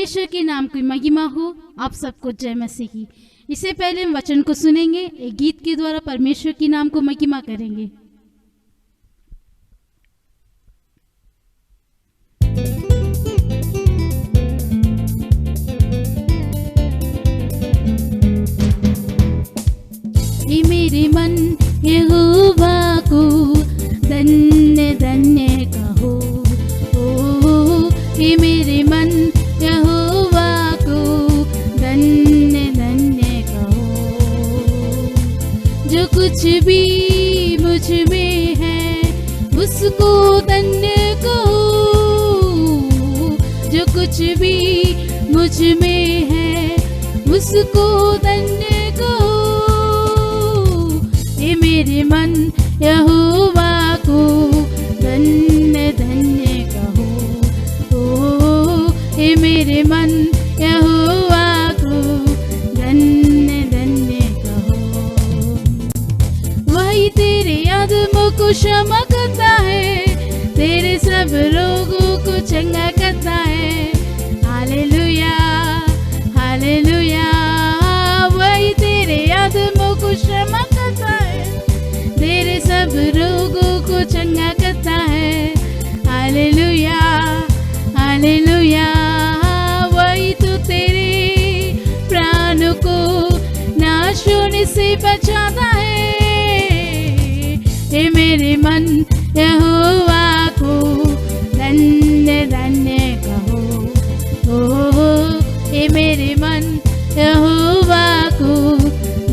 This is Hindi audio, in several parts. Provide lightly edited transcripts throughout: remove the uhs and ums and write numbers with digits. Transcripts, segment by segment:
परमेश्वर के नाम की महिमा हो। आप सबको जय मसीह की। इससे पहले हम वचन को सुनेंगे, एक गीत के द्वारा परमेश्वर के नाम को महिमा करेंगे। ये मेरे मन यहोवा को धन्य धन्य कहो। ओ ये मेरे मन यहोवा को धन्य धन्य कहो। जो कुछ भी मुझ में है उसको धन्य कहो। जो कुछ भी मुझ में है उसको धन्य कहो। ये मेरे मन यहोवा को धन्य धन्य कहो। ओ ये मेरे मन यहोवा को धन्य धन्य कहो। वही तेरे आदमों को क्षमा करता है, तेरे सब रोगों को चंगा करता है। Hallelujah hallelujah. वही तेरे आदमों को क्षमा करता है, तेरे सब रोगों को चंगा करता है। Hallelujah hallelujah. वही तो तेरे प्राणों को नाश होने से बचाता है। ये मेरे मन यहोवा को धन्य धन्य कहो। ओ ये मेरे मन यहोवा को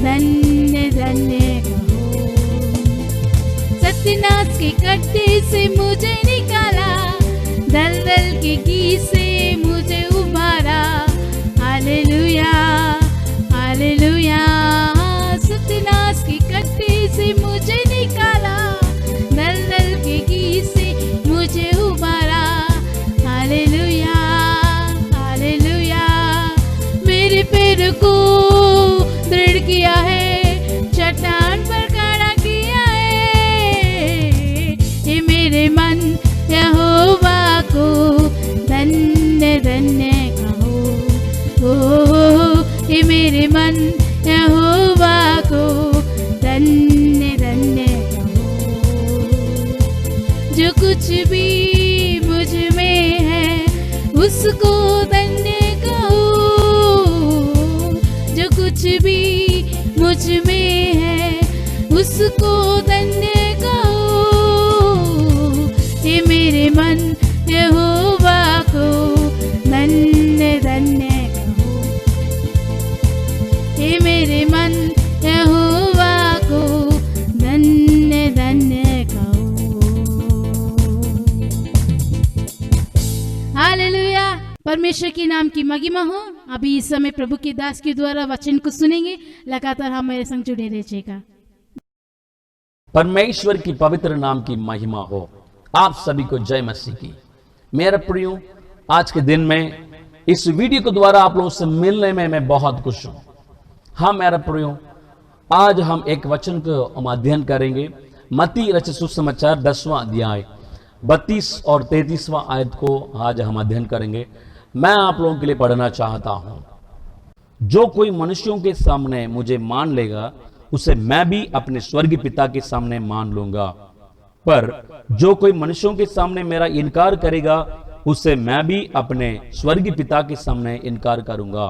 धन्य धन्य कहो। सत्यानाश के गड्ढे से मुझे निकाला, दलदल के कीस से मुझे उबारा। Hallelujah hallelujah. सत्यानाश के गड्ढे से मुझे निकाला, दलदल के कीस से मुझे उबारा। Hallelujah hallelujah. मेरे पैर को दृढ़ किया है, चट्टान पर खड़ा किया है। ये मेरे मन यहोवा को धन्य धन्य कहो। ओ ये मेरे मन यहोवा को धन्य धन्य कहो। जो कुछ भी मुझ में है उसको धन्य कहो। जो कुछ भी मुझ में है उसको धन्य कहो। ये मेरे मन यहोवा को धन्य धन्य कहो। ये मेरे मन यहोवा को धन्य धन्य कहो। हालेलुया। परमेश्वर के नाम की महिमा हो। अभी इस समय प्रभु के दास के द्वारा वचन को सुनेंगे। लगातार हमारे संग जुड़े रहिएगा। परमेश्वर की पवित्र नाम की महिमा हो। आप सभी को जय मसीह की। मेरे प्रियो, आज के दिन में इस वीडियो के द्वारा आप लोगों से मिलने में मैं बहुत खुश हूं। हाँ मेरे प्रियो, आज हम एक वचन को अध्ययन करेंगे। मत्ती रचित सुसमाचार 10वां अध्याय 32 और 33वां आयत को आज हम अध्ययन करेंगे। मैं आप लोगों के लिए पढ़ना चाहता हूं। जो कोई मनुष्यों के सामने मुझे मान लेगा, उसे मैं भी अपने स्वर्गीय पिता के सामने मान लूंगा। पर जो कोई मनुष्यों के सामने मेरा इनकार करेगा, उसे मैं भी अपने स्वर्गीय पिता के सामने इनकार करूंगा।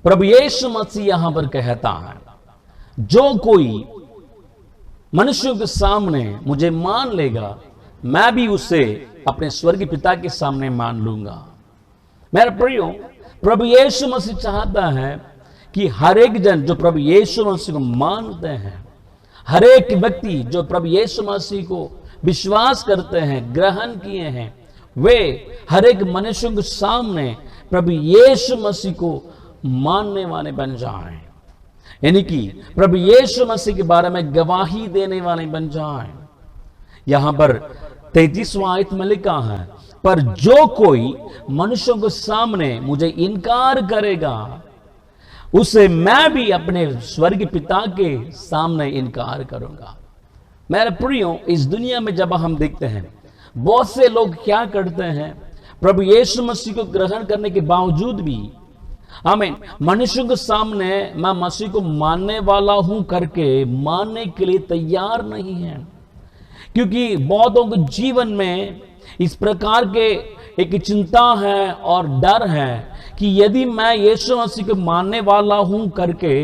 प्रभु यीशु मसीह यहां पर कहता है, जो कोई मनुष्यों के सामने मुझे मान लेगा, मैं भी उसे अपने स्वर्गीय पिता के सामने मान लूंगा। मेरे प्रियो, प्रभु यीशु मसीह चाहता है कि हर एक जन जो प्रभु यीशु मसीह को मानते हैं, हर एक व्यक्ति जो प्रभु यीशु मसीह को विश्वास करते हैं, ग्रहण किए हैं, वे हर एक मनुष्य के सामने प्रभु यीशु मसीह को मानने वाले बन जाएं। यानी कि प्रभु यीशु मसीह के बारे में गवाही देने वाले बन जाएं। यहां पर 33वां आयत में लिखा है, पर जो कोई मनुष्यों के सामने मुझे इनकार करेगा, उसे मैं भी अपने स्वर्गीय पिता के सामने इनकार करूंगा। मेरे प्रियो, इस दुनिया में जब हम देखते हैं बहुत से लोग क्या करते हैं, प्रभु यीशु मसीह को ग्रहण करने के बावजूद भी आमीन मनुष्यों के सामने मैं मसीह को मानने वाला हूं करके मानने के लिए तैयार नहीं है। क्योंकि बहुतों के जीवन में इस प्रकार के एक चिंता है और डर है कि यदि मैं यीशु मसीह को मानने वाला हूं करके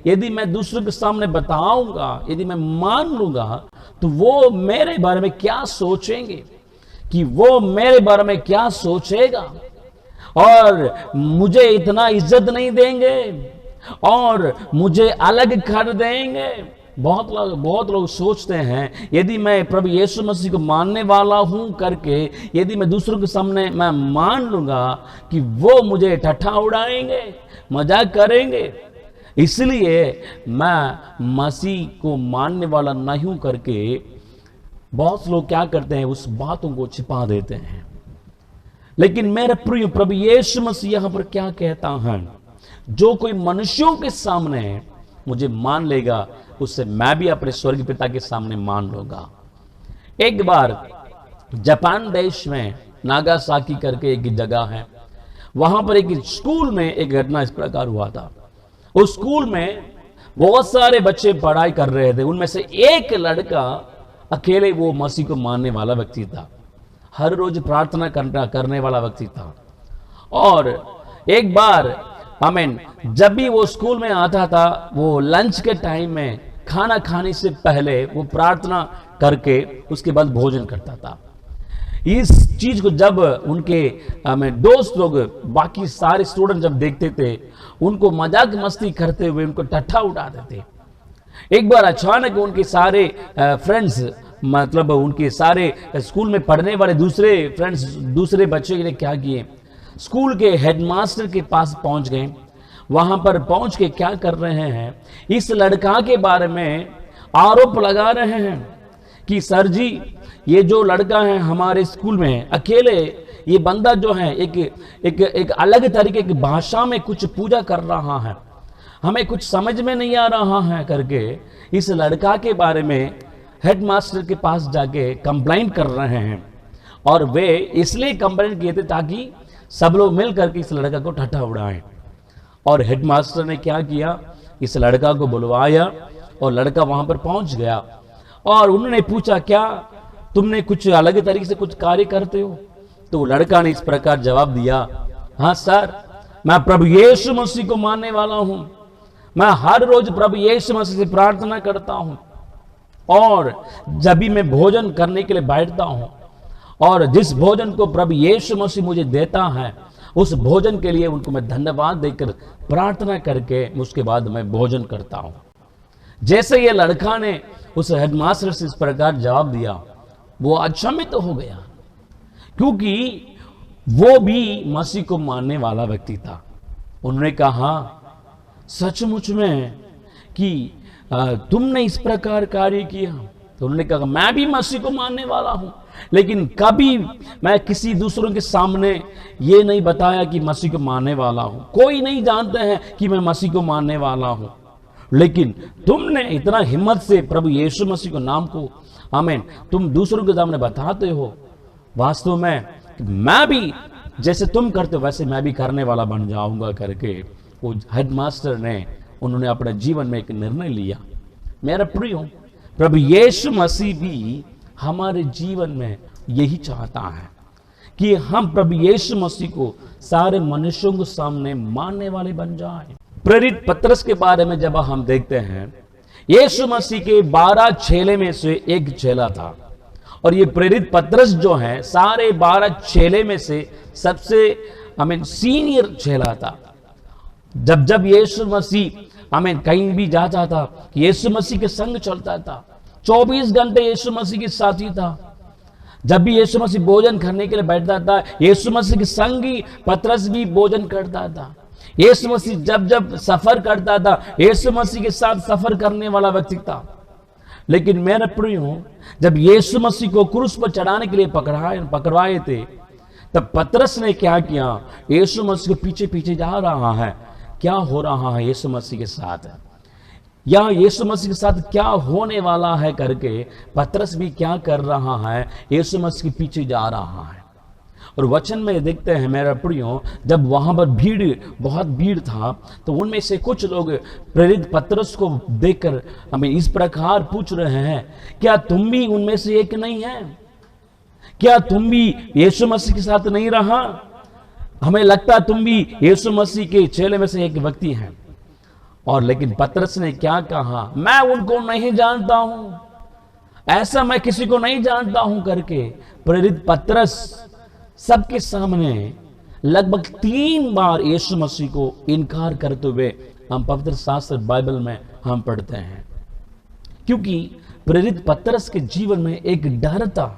यदि मैं दूसरों के सामने बताऊंगा, यदि मैं मान लूंगा, तो वो मेरे बारे में क्या सोचेंगे, कि वो मेरे बारे में क्या सोचेगा और मुझे इतना इज्जत नहीं देंगे और मुझे अलग कर देंगे। बहुत लोग सोचते हैं यदि मैं प्रभु यीशु मसीह को मानने वाला हूं करके यदि मैं दूसरों के सामने मैं मान लूंगा कि वो मुझे ठट्ठा उड़ाएंगे, मजाक करेंगे, इसलिए मैं मसीह को मानने वाला नहीं हूं करके बहुत लोग क्या करते हैं, उस बातों को छिपा देते हैं। लेकिन मेरे प्रिय प्रभु यीशु मसीह यहां पर क्या कहता है, जो कोई मनुष्यों के सामने मुझे मान लेगा उससे मैं भी अपने स्वर्गीय पिता के सामने मान लूंगा। एक बार जापान देश में नागासाकी करके एक जगह है, वहां पर एक स्कूल में एक घटना इस प्रकार हुआ था। उस स्कूल में बहुत सारे बच्चे पढ़ाई कर रहे थे, उनमें से एक लड़का अकेले वो मसीह को मानने वाला व्यक्ति था, हर रोज प्रार्थना करने वाला व्यक्ति था। और एक बार आमीन जब भी वो स्कूल में आता था, वो लंच के टाइम में खाना खाने से पहले वो प्रार्थना करके उसके बाद भोजन करता था। इस चीज को जब उनके दोस्त लोग, बाकी सारे स्टूडेंट जब देखते थे, उनको मजाक मस्ती करते हुए उनको ठट्ठा उड़ाते थे। एक बार अचानक उनके सारे फ्रेंड्स, मतलब उनके सारे स्कूल में पढ़ने वाले दूसरे फ्रेंड्स, दूसरे बच्चे ने क्या किए, स्कूल के हेडमास्टर के पास पहुंच गए। वहां पर पहुंच के क्या कर रहे हैं, इस लड़का के बारे में आरोप लगा रहे हैं कि सर जी, ये जो लड़का है हमारे स्कूल में अकेले, ये बंदा जो है एक अलग तरीके की भाषा में कुछ पूजा कर रहा है, हमें कुछ समझ में नहीं आ रहा है करके इस लड़का के बारे में हेडमास्टर के पास जाके कंप्लेंट कर रहे हैं। और वे इसलिए कंप्लेंट किए थे ताकि सब लोग मिल करके इस लड़का को ठट्ठा उड़ाएं। और हेडमास्टर ने क्या किया, इस लड़का को बुलवाया और लड़का वहां पर पहुंच गया और उन्होंने पूछा, क्या तुमने कुछ अलग तरीके से कुछ कार्य करते हो? तो लड़का ने इस प्रकार जवाब दिया, हाँ सर, मैं प्रभु यीशु मसीह को मानने वाला हूं, मैं हर रोज प्रभु यीशु मसीह से प्रार्थना करता हूं और जब भी मैं भोजन करने के लिए बैठता हूं और जिस भोजन को प्रभु यीशु मसीह मुझे देता है उस भोजन के लिए उनको मैं धन्यवाद देकर प्रार्थना करके उसके बाद मैं भोजन करता हूं। जैसे ये लड़का ने उस हेडमास्टर से इस प्रकार जवाब दिया, वो अचंभित तो हो गया, क्योंकि वो भी मसीह को मानने वाला व्यक्ति था। उन्होंने कहा, सचमुच में कि तुमने इस प्रकार कार्य किया? तो उन्होंने कहा, मैं भी मसीह को मानने वाला हूं, लेकिन कभी मैं किसी दूसरों के सामने ये नहीं बताया कि मसीह को मानने वाला हूं। कोई नहीं जानते हैं कि मैं मसीह को मानने वाला हूं, लेकिन तुमने इतना हिम्मत से प्रभु यीशु मसीह को नाम को आमीन तुम दूसरों के सामने बताते हो। वास्तव में मैं भी जैसे तुम करते हो वैसे मैं भी करने वाला बन जाऊंगा करके वो हेडमास्टर ने, उन्होंने अपने जीवन में एक निर्णय लिया। मेरा प्रियो, प्रभु यीशु मसीह भी हमारे जीवन में यही चाहता है कि हम प्रभु यीशु मसीह को सारे मनुष्यों के सामने मानने वाले बन जाएं। प्रेरित पतरस के बारे में जब हम देखते हैं, यीशु मसीह के 12 चेले में से एक चेला था और ये प्रेरित पतरस जो है सारे 12 चेले में से सबसे सीनियर चेला था। जब यीशु मसीह कहीं भी जाता था, यीशु मसीह के संग चलता था, 24 घंटे यीशु मसीह के साथी था। जब भी यीशु मसीह भोजन करने के लिए बैठता था, यीशु मसीह के संग ही पतरस भी भोजन करता था। यीशु मसीह जब सफर करता था, यीशु मसीह के साथ सफर करने वाला व्यक्ति था। लेकिन मेरे प्रियो, जब यीशु मसीह को क्रूस पर चढ़ाने के लिए पकड़वाए थे, तब पतरस ने क्या किया, यीशु मसीह के पीछे पीछे जा रहा है, क्या हो रहा है यीशु मसीह के साथ, या यीशु मसीह के साथ क्या होने वाला है करके पतरस भी क्या कर रहा है, यीशु मसीह के पीछे जा रहा है। और वचन में देखते हैं मेरा प्रियो, जब वहां पर बहुत भीड़ था, तो उनमें से कुछ लोग प्रेरित पतरस को देखकर हमें इस प्रकार पूछ रहे हैं, क्या तुम भी उनमें से एक नहीं है? क्या तुम भी यीशु मसीह के साथ नहीं रहा? हमें लगता तुम भी यीशु मसीह के चेले में से एक व्यक्ति हैं। और लेकिन पतरस ने क्या कहा? मैं उनको नहीं जानता हूं, ऐसा मैं किसी को नहीं जानता हूं करके प्रेरित पतरस सबके सामने लगभग 3 बार यीशु मसीह को इनकार करते हुए हम पवित्र शास्त्र बाइबल में हम पढ़ते हैं। क्योंकि प्रेरित पतरस के जीवन में एक डर था,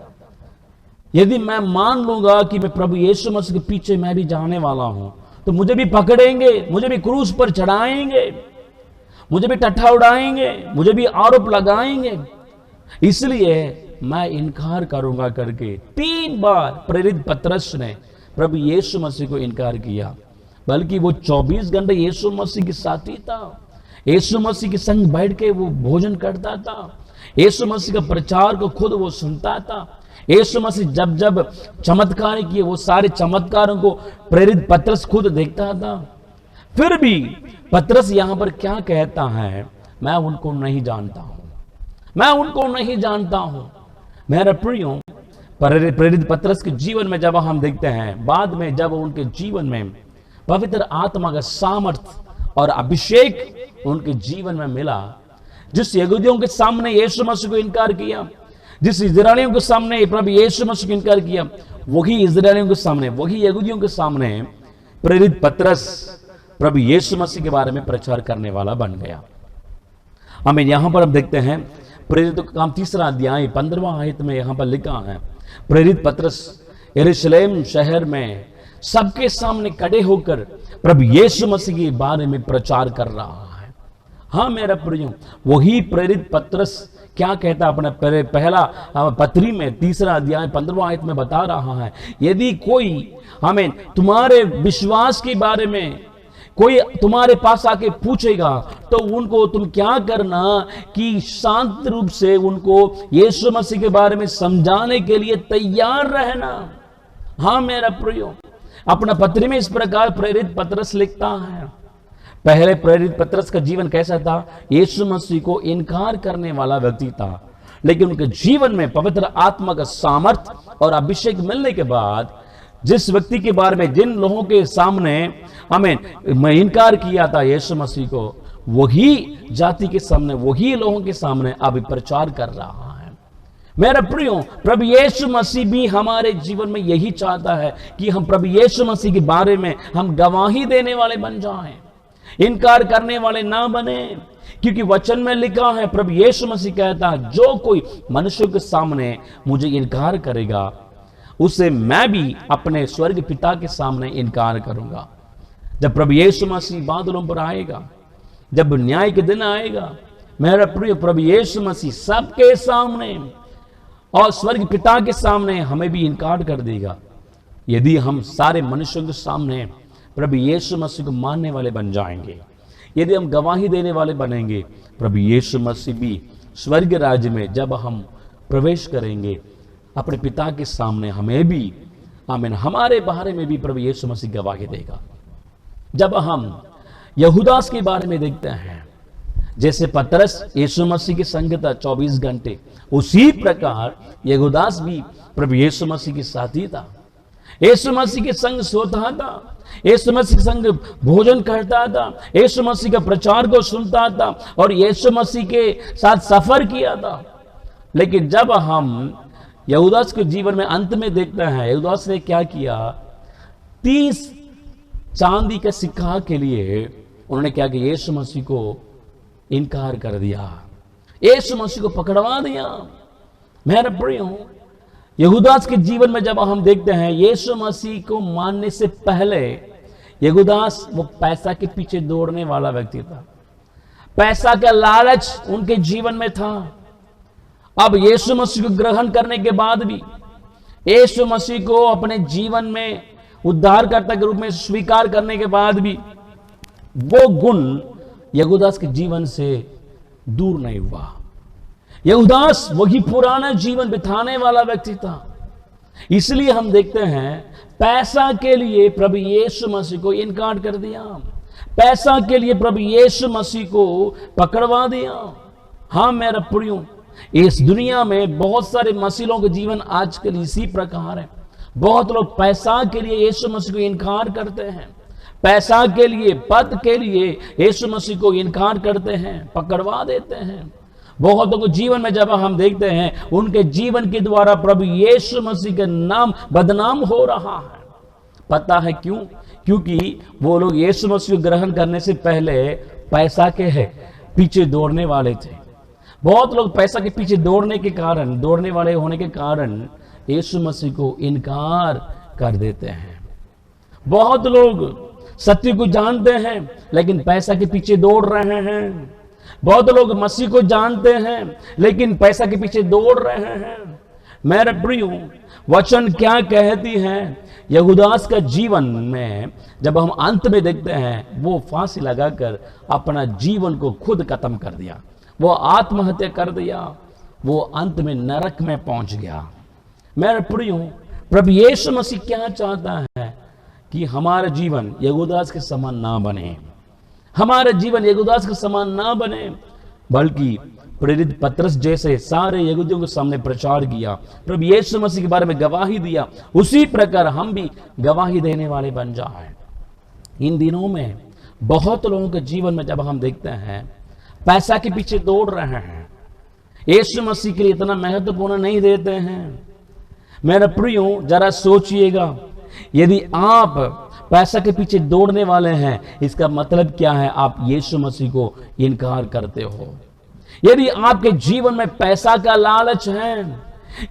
यदि मैं मान लूंगा कि मैं प्रभु यीशु मसीह के पीछे मैं भी जाने वाला हूं, तो मुझे भी पकड़ेंगे, मुझे भी क्रूस पर चढ़ाएंगे, मुझे भी टट्ठा उड़ाएंगे, मुझे भी आरोप लगाएंगे, इसलिए मैं इनकार करूंगा करके 3 बार प्रेरित पतरस ने प्रभु यीशु मसीह को इनकार किया। बल्कि वो 24 घंटे यीशु मसीह के साथ ही था, यीशु मसीह के संग बैठ के वो भोजन करता था, यीशु मसीह का प्रचार को खुद वो सुनता था। यीशु मसीह जब जब चमत्कार किए, वो सारे चमत्कारों को प्रेरित पतरस खुद देखता था। फिर भी पतरस यहां पर क्या कहता है? मैं उनको नहीं जानता हूं, मैं उनको नहीं जानता हूं। मेरा प्रियो, प्रेरित पतरस के जीवन में जब हम देखते हैं, बाद में जब उनके जीवन में पवित्र आत्मा का सामर्थ और अभिषेक उनके जीवन में मिला, जिस यहूदियों के सामने यीशु मसीह को इनकार किया, जिस इस्राएलियों के सामने प्रभु यीशु मसीह को इनकार किया, वही इस्राएलियों के सामने, वही यहूदियों के सामने प्रेरित पतरस प्रभु यीशु मसीह के बारे में प्रचार करने वाला बन गया। हमें यहां पर हम देखते हैं प्रेरित का काम 3 अध्याय 15वां आयत में यहां पर लिखा है, प्रेरित पतरस यरूशलेम शहर में सबके सामने खड़े होकर प्रभु यीशु मसीह के बारे में प्रचार कर रहा है। हाँ मेरा प्रियो, वही प्रेरित पतरस क्या कहता अपने पहला पत्री में 3 अध्याय 15वां आयत में बता रहा है, यदि कोई हमें तुम्हारे विश्वास के बारे में कोई तुम्हारे पास आके पूछेगा, तो उनको तुम क्या करना कि शांत रूप से उनको यीशु मसीह के बारे में समझाने के लिए तैयार रहना। हाँ मेरा प्रियो, अपना पत्री में इस प्रकार प्रेरित पतरस लिखता है। पहले प्रेरित पतरस का जीवन कैसा था? यीशु मसीह को इनकार करने वाला व्यक्ति था, लेकिन उनके जीवन में पवित्र आत्मा का सामर्थ और अभिषेक मिलने के बाद, जिस व्यक्ति के बारे में, जिन लोगों के सामने हमें इनकार किया था यीशु मसीह को, वही जाति के सामने, वही लोगों के सामने अभी प्रचार कर रहा है। मेरा प्रियो, प्रभु यीशु मसीह भी हमारे जीवन में यही चाहता है कि हम प्रभु यीशु मसीह के बारे में हम गवाही देने वाले बन जाएं, इनकार करने वाले ना बने। क्योंकि वचन में लिखा है, प्रभु यीशु मसीह कहता है, जो कोई मनुष्य के सामने मुझे इनकार करेगा, उसे मैं भी अपने स्वर्ग पिता के सामने इनकार करूंगा। जब प्रभु यीशु मसीह बादलों पर आएगा, जब न्याय के दिन आएगा, मेरा प्रिय, प्रभु यीशु मसीह सबके सामने और स्वर्ग पिता के सामने हमें भी इनकार कर देगा। यदि हम सारे मनुष्यों के सामने प्रभु यीशु मसीह को मानने वाले बन जाएंगे, यदि हम गवाही देने वाले बनेंगे, प्रभु यीशु मसीह भी स्वर्ग राज्य में जब हम प्रवेश करेंगे, अपने पिता के सामने हमें भी, आमीन, हमारे बारे में भी प्रभु यीशु मसीह गवाही देगा। जब हम यहूदास के बारे में देखते हैं, जैसे पतरस यीशु मसीह की संग था 24 घंटे, उसी प्रकार यहूदास भी प्रभु यीशु मसीह के साथ ही था। यीशु मसीह के संग सोता था, यीशु मसीह के संग भोजन करता था, यीशु मसीह का प्रचार को सुनता था और यीशु मसीह के साथ सफर किया था। लेकिन जब हम यहूदास के जीवन में अंत में देखते हैं, यहूदास ने क्या किया? 30 चांदी के सिक्का के लिए उन्होंने क्या किया? यीशु मसीह को इनकार कर दिया, यीशु मसीह को पकड़वा दिया। मेरा प्रियो, यहूदास के जीवन में जब हम देखते हैं, यीशु मसीह को मानने से पहले यहूदास वो पैसा के पीछे दौड़ने वाला व्यक्ति था, पैसा का लालच उनके जीवन में था। अब यीशु मसीह को ग्रहण करने के बाद भी, यीशु मसीह को अपने जीवन में उद्धारकर्ता के रूप में स्वीकार करने के बाद भी, वो गुण यहूदास के जीवन से दूर नहीं हुआ। यहूदास वही पुराना जीवन बिताने वाला व्यक्ति था। इसलिए हम देखते हैं पैसा के लिए प्रभु यीशु मसीह को इनकार कर दिया, पैसा के लिए प्रभु यीशु मसीह को पकड़वा दिया। हाँ मेरा प्रियो, इस दुनिया में बहुत सारे मसीहों का जीवन आजकल इसी प्रकार है। बहुत लोग पैसा के लिए यीशु मसीह को इनकार करते हैं, पैसा के लिए, पद के लिए यीशु मसीह को इनकार करते हैं, पकड़वा देते हैं। बहुतों को जीवन में जब हम देखते हैं, उनके जीवन के द्वारा प्रभु यीशु मसीह का नाम बदनाम हो रहा है। पता है क्यों? क्योंकि वो लोग यीशु मसीह को ग्रहण करने से पहले पैसा के पीछे दौड़ने वाले थे। बहुत लोग पैसा के पीछे दौड़ने वाले होने के कारण यीशु मसीह को इनकार कर देते हैं। बहुत लोग सत्य को जानते हैं लेकिन पैसा के पीछे दौड़ रहे हैं। बहुत लोग मसीह को जानते हैं लेकिन पैसा के पीछे दौड़ रहे हैं। मेरे प्रियो, वचन क्या कहती है? यहूदास का जीवन में जब हम अंत में देखते हैं, वो फांसी लगाकर अपना जीवन को खुद खत्म कर दिया, वो आत्महत्या कर दिया, वो अंत में नरक में पहुंच गया। मेरे प्रियो, प्रभु यीशु मसीह क्या चाहता है कि हमारा जीवन यहूदास के समान ना बने, हमारा जीवन यहूदास के समान ना बने, बल्कि प्रेरित पतरस जैसे सारे यहूदियों के सामने प्रचार किया, प्रभु यीशु मसीह के बारे में गवाही दिया, उसी प्रकार हम भी गवाही देने वाले बन जाए। इन दिनों में बहुत लोगों के जीवन में जब हम देखते हैं, पैसा के पीछे दौड़ रहे हैं, यीशु मसीह के लिए इतना महत्वपूर्ण नहीं देते हैं। मेरे प्रियो, जरा सोचिएगा, यदि आप पैसा के पीछे दौड़ने वाले हैं, इसका मतलब क्या है? आप यीशु मसीह को इनकार करते हो। यदि आपके जीवन में पैसा का लालच है,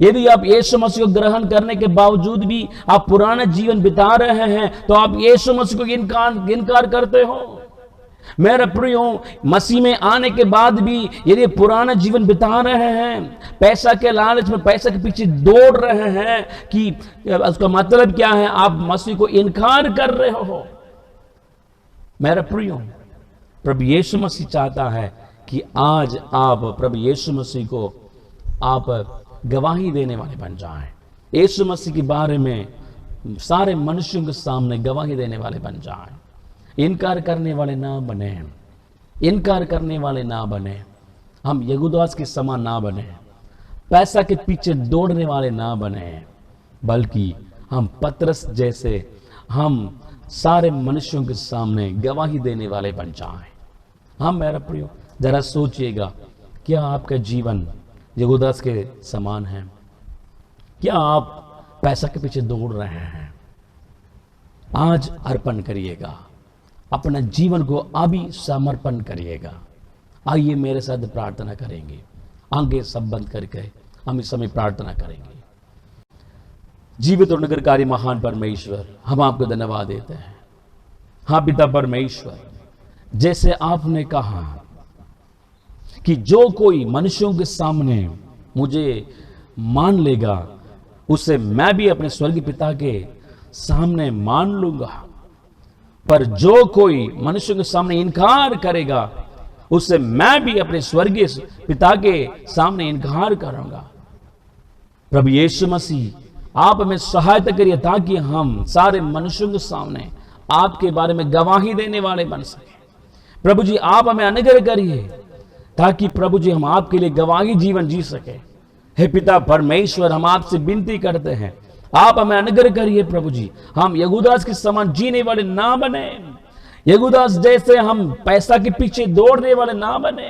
यदि आप यीशु मसीह को ग्रहण करने के बावजूद भी आप पुराना जीवन बिता रहे हैं, तो आप यीशु मसीह को इनकार करते हो। मेरे प्रियो, मसीह में आने के बाद भी यदि पुराना जीवन बिता रहे हैं, पैसा के लालच में पैसा के पीछे दौड़ रहे हैं, कि उसका मतलब क्या है? आप मसीह को इनकार कर रहे हो। मेरे प्रियो, प्रभु यीशु मसीह चाहता है कि आज आप प्रभु यीशु मसीह को आप गवाही देने वाले बन जाएं, यीशु मसीह के बारे में सारे मनुष्यों के सामने गवाही देने वाले बन जाएं। इनकार करने वाले ना बने, इनकार करने वाले ना बने, हम यहूदास के समान ना बने, पैसा के पीछे दौड़ने वाले ना बने, बल्कि हम पतरस जैसे हम सारे मनुष्यों के सामने गवाही देने वाले बन जाएं। हम, मेरा प्रियो, जरा सोचिएगा, क्या आपका जीवन यहूदास के समान है? क्या आप पैसा के पीछे दौड़ रहे हैं? आज अर्पण करिएगा, अपना जीवन को अभी समर्पण करिएगा। आइए मेरे साथ प्रार्थना करेंगे, आंखें सब बंद करके हम इस समय प्रार्थना करेंगे। जीवित और निरंकारी महान परमेश्वर, हम आपको धन्यवाद देते हैं। हाँ पिता परमेश्वर, जैसे आपने कहा कि जो कोई मनुष्यों के सामने मुझे मान लेगा, उसे मैं भी अपने स्वर्गीय पिता के सामने मान लूंगा, पर जो कोई मनुष्यों के सामने इनकार करेगा, उससे मैं भी अपने स्वर्गीय पिता के सामने इनकार करूंगा। प्रभु यीशु मसीह, आप हमें सहायता करिए ताकि हम सारे मनुष्यों के सामने आपके बारे में गवाही देने वाले बन सके। प्रभु जी, आप हमें अनुग्रह करिए ताकि प्रभु जी हम आपके लिए गवाही जीवन जी सके। हे पिता परमेश्वर, हम आपसे विनती करते हैं, आप हमें अनुग्रह करिए प्रभु जी, हम यहूदास के समान जीने वाले ना बने, यहूदास जैसे हम पैसा के पीछे दौड़ने वाले ना बने।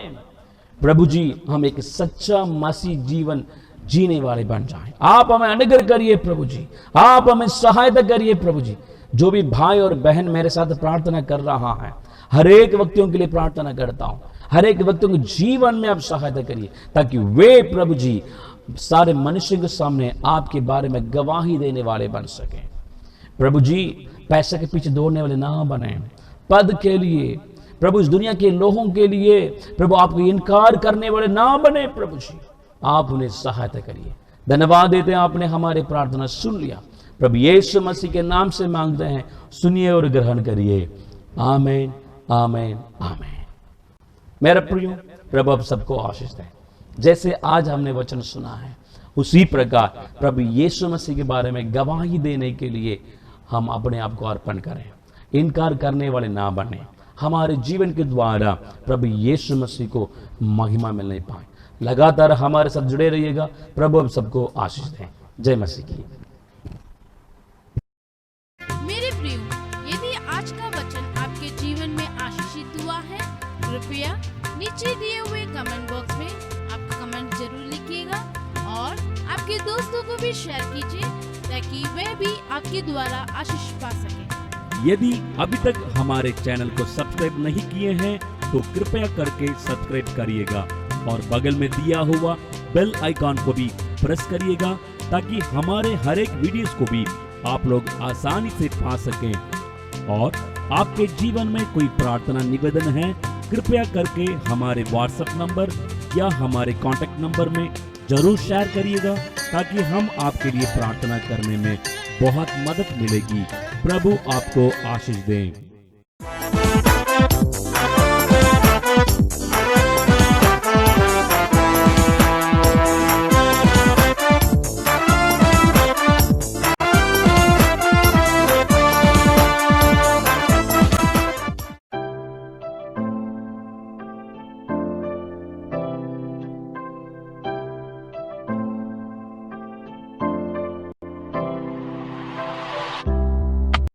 प्रभु जी, हम एक सच्चा मसीह जीवन जीने वाले बन जाएं। आप हमें अनुग्रह करिए प्रभु जी, आप हमें सहायता करिए प्रभु जी। जो भी भाई और बहन मेरे साथ प्रार्थना कर रहा है, हर एक व्यक्तियों के लिए प्रार्थना करता हूं, हर एक व्यक्तियों के जीवन में आप सहायता करिए ताकि वे प्रभु जी सारे मनुष्यों के सामने आपके बारे में गवाही देने वाले बन सके। प्रभु जी, पैसे के पीछे दौड़ने वाले ना बने, पद के लिए प्रभु, इस दुनिया के लोगों के लिए प्रभु आपको इनकार करने वाले ना बने। प्रभु जी, आप उन्हें सहायता करिए। धन्यवाद देते हैं, आपने हमारी प्रार्थना सुन लिया। प्रभु यीशु मसीह के नाम से मांगते हैं, सुनिए और ग्रहण करिए। आमीन, आमीन, आमीन। मेरा प्रियो, प्रभु आप सबको आशीष दें। जैसे आज हमने वचन सुना है, उसी प्रकार प्रभु यीशु मसीह के बारे में गवाही देने के लिए हम अपने आप को अर्पण करें, इनकार करने वाले ना बने। हमारे जीवन के द्वारा प्रभु यीशु मसीह को महिमा मिलने पाए। लगातार हमारे साथ जुड़े रहिएगा। प्रभु अब सबको आशीष दें। जय मसीह की। मेरे प्रियो, यदि आज का वचन आपके जीवन में आशीषित हुआ है, कृपया नीचे दिए हुए कमेंट बॉक्स में आपका कमेंट जरूर लिखिएगा और आपके दोस्तों को भी शेयर कीजिए ताकि वे भी आपके द्वारा आशीष पा सके। यदि अभी तक हमारे चैनल को सब्सक्राइब नहीं किए हैं तो कृपया करके सब्सक्राइब करिएगा और बगल में दिया हुआ बेल आइकॉन को भी प्रेस करिएगा ताकि हमारे हर एक वीडियोस को भी आप लोग आसानी से पा सकें। और आपके जीवन में कोई प्रार्थना निवेदन है, कृपया करके हमारे व्हाट्सएप नंबर या हमारे कॉन्टेक्ट नंबर में जरूर शेयर करिएगा ताकि हम आपके लिए प्रार्थना करने में बहुत मदद मिलेगी। प्रभु आपको आशीष दें।